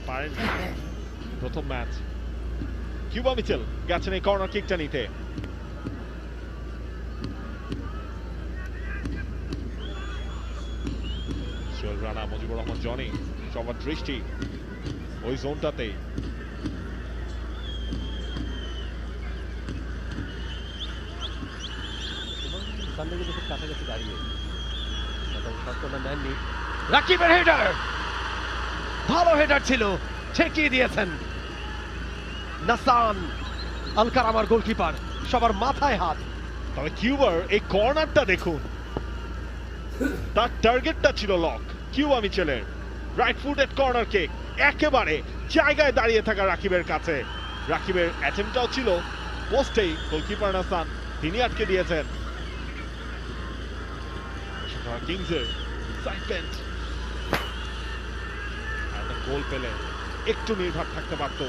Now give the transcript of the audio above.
পারেননি প্রথম match. Cuba Mitchell গেছেন এই কর্নার কিকটা নিতে। সোহেল রানা, মুজিবুর রহমান জনি, সবার দৃষ্টি ওই জোনটাতেই। কাছাকাছি দাঁড়িয়ে নেননি। রাকিবের হেডার, ভালো হেডার ছিল, ঠেকিয়ে দিয়েছেন নাসান আলকার, আমার গোলকিপার, সবার মাথায় হাত। তবে কিউবার এই কর্নারটা দেখুন, তার টার্গেটটা ছিল লক। কিউবা মিচেলের রাইট ফুটেড কর্নার কিক, একেবারে জায়গায় দাঁড়িয়ে থাকা রাকিবের কাছে। রাকিবের অ্যাটেম্পটাও ছিল পোস্টেই, গোলকিপার নাসান তিনি আটকে দিয়েছেন। কিংসের সাইড বেঞ্চ গোল পেলে একটু নির্ভর থাকতে পারত